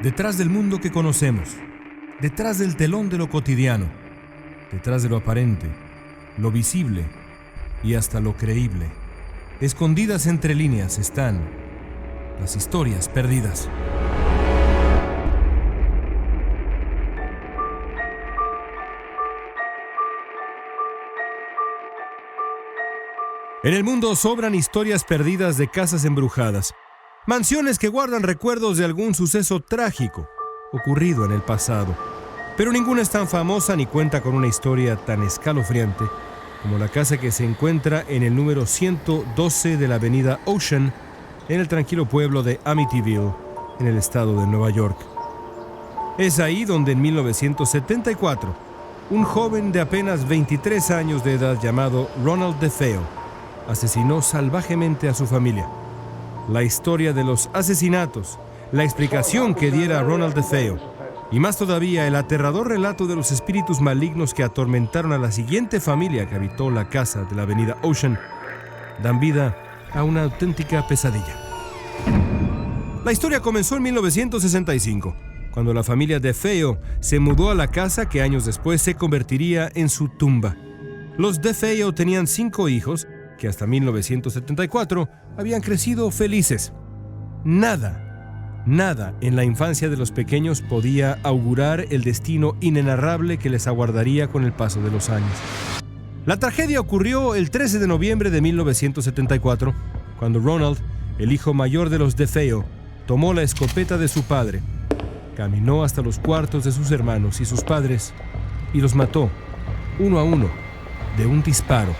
Detrás del mundo que conocemos, detrás del telón de lo cotidiano, detrás de lo aparente, lo visible y hasta lo creíble, escondidas entre líneas están las historias perdidas. En el mundo sobran historias perdidas de casas embrujadas, mansiones que guardan recuerdos de algún suceso trágico ocurrido en el pasado. Pero ninguna es tan famosa ni cuenta con una historia tan escalofriante como la casa que se encuentra en el número 112 de la avenida Ocean, en el tranquilo pueblo de Amityville, en el estado de Nueva York. Es ahí donde en 1974, un joven de apenas 23 años de edad llamado Ronald DeFeo asesinó salvajemente a su familia. La historia de los asesinatos, la explicación que diera Ronald DeFeo y más todavía el aterrador relato de los espíritus malignos que atormentaron a la siguiente familia que habitó la casa de la avenida Ocean dan vida a una auténtica pesadilla. La historia comenzó en 1965, cuando la familia DeFeo se mudó a la casa que años después se convertiría en su tumba. Los DeFeo tenían 5 hijos que hasta 1974 habían crecido felices. Nada en la infancia de los pequeños podía augurar el destino inenarrable que les aguardaría con el paso de los años. La tragedia ocurrió el 13 de noviembre de 1974, cuando Ronald, el hijo mayor de los DeFeo, tomó la escopeta de su padre, caminó hasta los cuartos de sus hermanos y sus padres y los mató, uno a uno, de un disparo,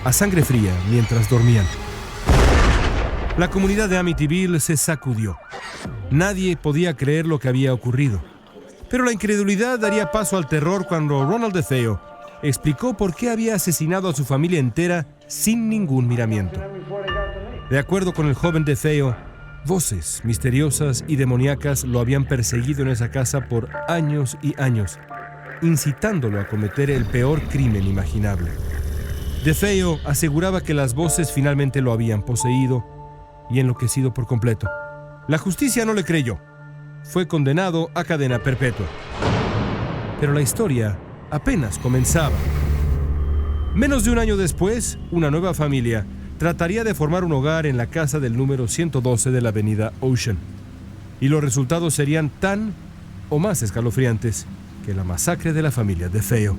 a sangre fría mientras dormían. La comunidad de Amityville se sacudió. Nadie podía creer lo que había ocurrido. Pero la incredulidad daría paso al terror cuando Ronald DeFeo explicó por qué había asesinado a su familia entera sin ningún miramiento. De acuerdo con el joven DeFeo, voces misteriosas y demoníacas lo habían perseguido en esa casa por años y años, incitándolo a cometer el peor crimen imaginable. DeFeo aseguraba que las voces finalmente lo habían poseído y enloquecido por completo. La justicia no le creyó. Fue condenado a cadena perpetua. Pero la historia apenas comenzaba. Menos de un año después, una nueva familia trataría de formar un hogar en la casa del número 112 de la avenida Ocean. Y los resultados serían tan o más escalofriantes que la masacre de la familia DeFeo.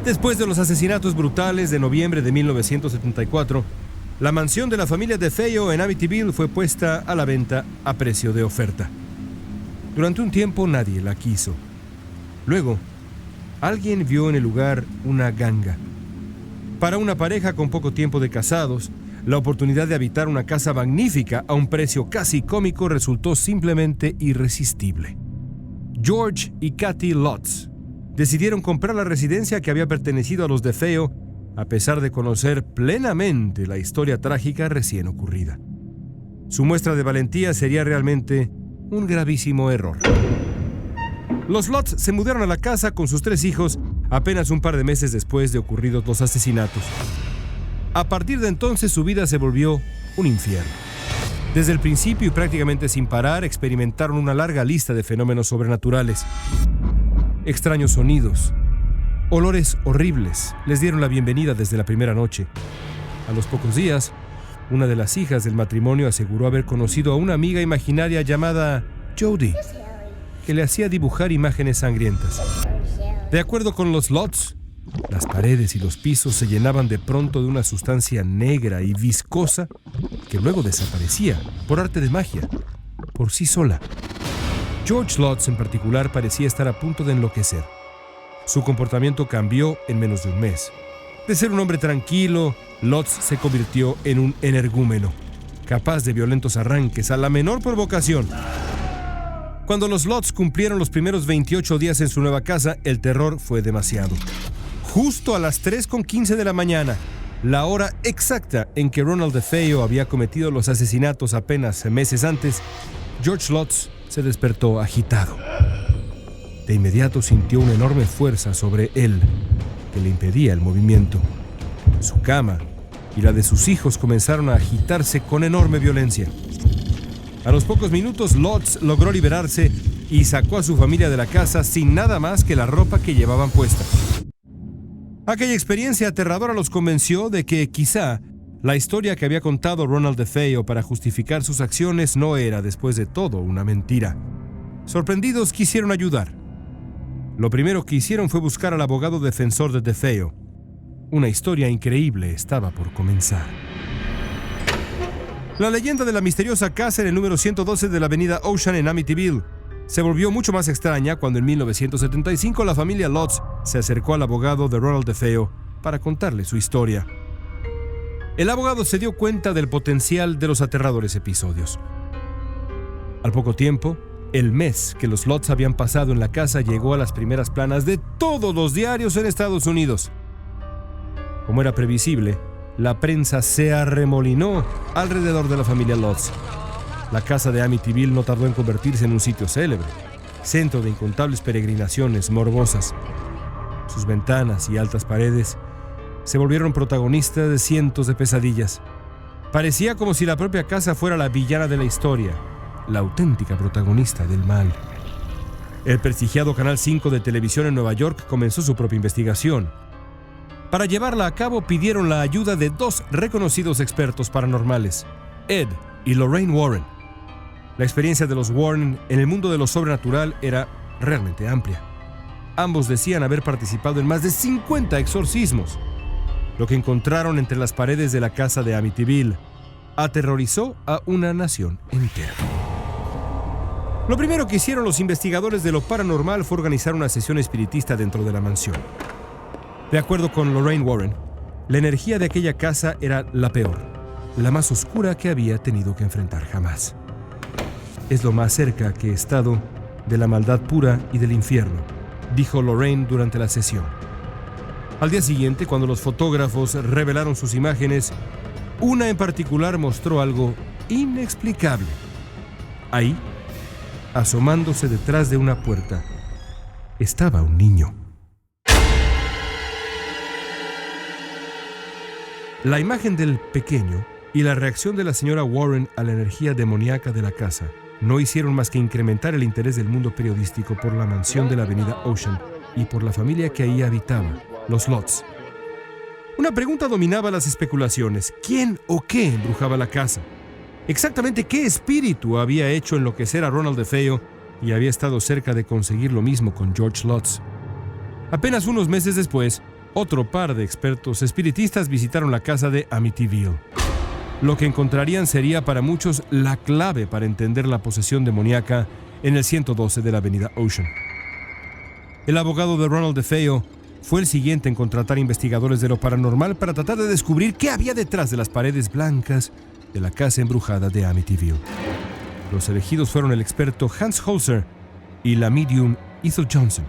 Después de los asesinatos brutales de noviembre de 1974, la mansión de la familia DeFeo en Amityville fue puesta a la venta a precio de oferta. Durante un tiempo nadie la quiso. Luego, alguien vio en el lugar una ganga. Para una pareja con poco tiempo de casados, la oportunidad de habitar una casa magnífica a un precio casi cómico resultó simplemente irresistible. George y Kathy Lutz decidieron comprar la residencia que había pertenecido a los DeFeo, a pesar de conocer plenamente la historia trágica recién ocurrida. Su muestra de valentía sería realmente un gravísimo error. Los Lutz se mudaron a la casa con sus 3 hijos apenas un par de meses después de ocurridos los asesinatos. A partir de entonces su vida se volvió un infierno. Desde el principio y prácticamente sin parar experimentaron una larga lista de fenómenos sobrenaturales. Extraños sonidos, olores horribles les dieron la bienvenida desde la primera noche. A los pocos días, una de las hijas del matrimonio aseguró haber conocido a una amiga imaginaria llamada Jody, que le hacía dibujar imágenes sangrientas. De acuerdo con los Lutz, las paredes y los pisos se llenaban de pronto de una sustancia negra y viscosa que luego desaparecía, por arte de magia, por sí sola. George Lutz en particular parecía estar a punto de enloquecer. Su comportamiento cambió en menos de un mes. De ser un hombre tranquilo, Lutz se convirtió en un energúmeno, capaz de violentos arranques a la menor provocación. Cuando los Lutz cumplieron los primeros 28 días en su nueva casa, el terror fue demasiado. Justo a las 3:15 de la mañana, la hora exacta en que Ronald DeFeo había cometido los asesinatos apenas meses antes, George Lutz se despertó agitado. De inmediato sintió una enorme fuerza sobre él que le impedía el movimiento. Su cama y la de sus hijos comenzaron a agitarse con enorme violencia. A los pocos minutos, Lutz logró liberarse y sacó a su familia de la casa sin nada más que la ropa que llevaban puesta. Aquella experiencia aterradora los convenció de que quizá la historia que había contado Ronald DeFeo para justificar sus acciones no era, después de todo, una mentira. Sorprendidos, quisieron ayudar. Lo primero que hicieron fue buscar al abogado defensor de DeFeo. Una historia increíble estaba por comenzar. La leyenda de la misteriosa casa en el número 112 de la avenida Ocean en Amityville se volvió mucho más extraña cuando en 1975 la familia Lutz se acercó al abogado de Ronald DeFeo para contarle su historia. El abogado se dio cuenta del potencial de los aterradores episodios. Al poco tiempo, el mes que los Lutz habían pasado en la casa llegó a las primeras planas de todos los diarios en Estados Unidos. Como era previsible, la prensa se arremolinó alrededor de la familia Lutz. La casa de Amityville no tardó en convertirse en un sitio célebre, centro de incontables peregrinaciones morbosas. Sus ventanas y altas paredes se volvieron protagonistas de cientos de pesadillas. Parecía como si la propia casa fuera la villana de la historia, la auténtica protagonista del mal. El prestigiado Canal 5 de televisión en Nueva York comenzó su propia investigación. Para llevarla a cabo pidieron la ayuda de dos reconocidos expertos paranormales, Ed y Lorraine Warren. La experiencia de los Warren en el mundo de lo sobrenatural era realmente amplia. Ambos decían haber participado en más de 50 exorcismos. Lo que encontraron entre las paredes de la casa de Amityville aterrorizó a una nación entera. Lo primero que hicieron los investigadores de lo paranormal fue organizar una sesión espiritista dentro de la mansión. De acuerdo con Lorraine Warren, la energía de aquella casa era la peor, la más oscura que había tenido que enfrentar jamás. Es lo más cerca que he estado de la maldad pura y del infierno, dijo Lorraine durante la sesión. Al día siguiente, cuando los fotógrafos revelaron sus imágenes, una en particular mostró algo inexplicable. Ahí, asomándose detrás de una puerta, estaba un niño. La imagen del pequeño y la reacción de la señora Warren a la energía demoníaca de la casa no hicieron más que incrementar el interés del mundo periodístico por la mansión de la avenida Ocean y por la familia que ahí habitaba, los Lutz. Una pregunta dominaba las especulaciones: ¿quién o qué embrujaba la casa? Exactamente qué espíritu había hecho enloquecer a Ronald DeFeo y había estado cerca de conseguir lo mismo con George Lutz. Apenas unos meses después, otro par de expertos espiritistas visitaron la casa de Amityville. Lo que encontrarían sería para muchos la clave para entender la posesión demoníaca en el 112 de la avenida Ocean. El abogado de Ronald DeFeo fue el siguiente en contratar investigadores de lo paranormal para tratar de descubrir qué había detrás de las paredes blancas de la casa embrujada de Amityville. Los elegidos fueron el experto Hans Holzer y la medium Ethel Johnson.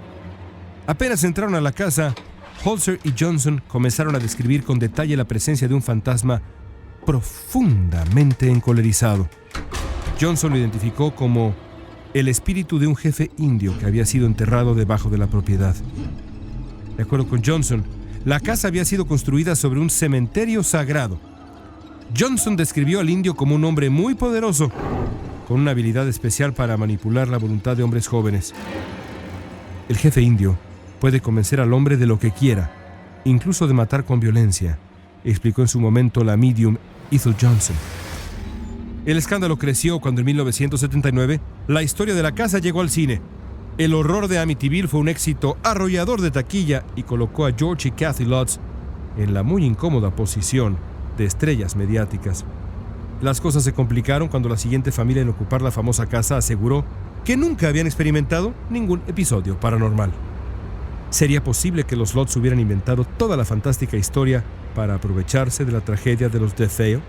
Apenas entraron a la casa, Holzer y Johnson comenzaron a describir con detalle la presencia de un fantasma profundamente encolerizado. Johnson lo identificó como el espíritu de un jefe indio que había sido enterrado debajo de la propiedad. De acuerdo con Johnson, la casa había sido construida sobre un cementerio sagrado. Johnson describió al indio como un hombre muy poderoso, con una habilidad especial para manipular la voluntad de hombres jóvenes. El jefe indio puede convencer al hombre de lo que quiera, incluso de matar con violencia, explicó en su momento la medium Ethel Johnson. El escándalo creció cuando en 1979 la historia de la casa llegó al cine. El horror de Amityville fue un éxito arrollador de taquilla y colocó a George y Kathy Lutz en la muy incómoda posición de estrellas mediáticas. Las cosas se complicaron cuando la siguiente familia en ocupar la famosa casa aseguró que nunca habían experimentado ningún episodio paranormal. ¿Sería posible que los Lutz hubieran inventado toda la fantástica historia para aprovecharse de la tragedia de los DeFeo?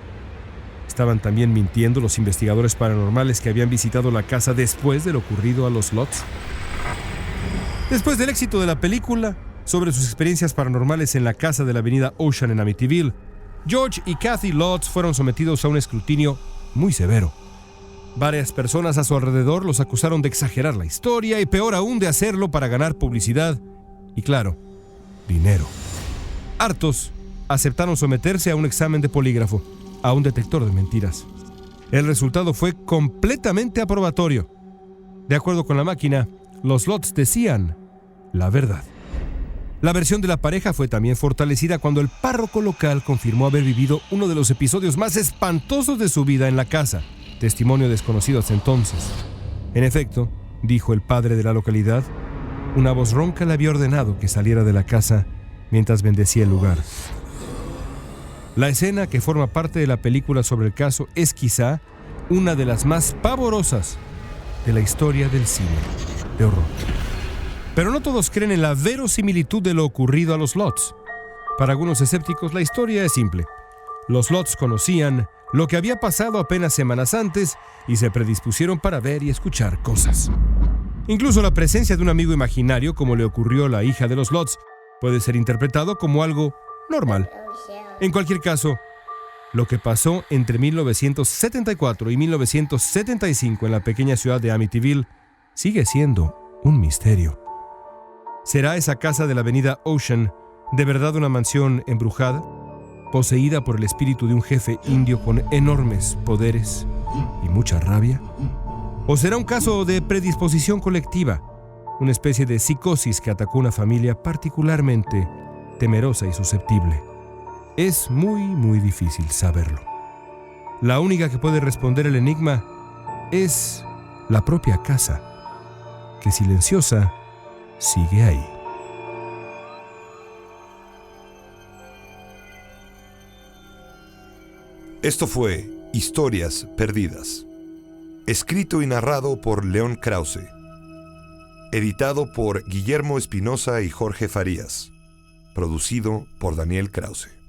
¿Estaban también mintiendo los investigadores paranormales que habían visitado la casa después de lo ocurrido a los Lutz? Después del éxito de la película sobre sus experiencias paranormales en la casa de la avenida Ocean en Amityville, George y Kathy Lutz fueron sometidos a un escrutinio muy severo. Varias personas a su alrededor los acusaron de exagerar la historia y, peor aún, de hacerlo para ganar publicidad y, claro, dinero. Hartos, aceptaron someterse a un examen de polígrafo, a un detector de mentiras. El resultado fue completamente aprobatorio. De acuerdo con la máquina, los Lutz decían la verdad. La versión de la pareja fue también fortalecida cuando el párroco local confirmó haber vivido uno de los episodios más espantosos de su vida en la casa, testimonio desconocido hasta entonces. En efecto, dijo el padre de la localidad, una voz ronca le había ordenado que saliera de la casa mientras bendecía el lugar. La escena que forma parte de la película sobre el caso es quizá una de las más pavorosas de la historia del cine de horror. Pero no todos creen en la verosimilitud de lo ocurrido a los Lutz. Para algunos escépticos, la historia es simple. Los Lutz conocían lo que había pasado apenas semanas antes y se predispusieron para ver y escuchar cosas. Incluso la presencia de un amigo imaginario, como le ocurrió a la hija de los Lutz, puede ser interpretado como algo normal. En cualquier caso, lo que pasó entre 1974 y 1975 en la pequeña ciudad de Amityville sigue siendo un misterio. ¿Será esa casa de la avenida Ocean de verdad una mansión embrujada, poseída por el espíritu de un jefe indio con enormes poderes y mucha rabia? ¿O será un caso de predisposición colectiva, una especie de psicosis que atacó una familia particularmente temerosa y susceptible? Es muy difícil saberlo. La única que puede responder el enigma es la propia casa, que silenciosa sigue ahí. Esto fue Historias Perdidas, escrito y narrado por León Krause, editado por Guillermo Espinosa y Jorge Farías, producido por Daniel Krause.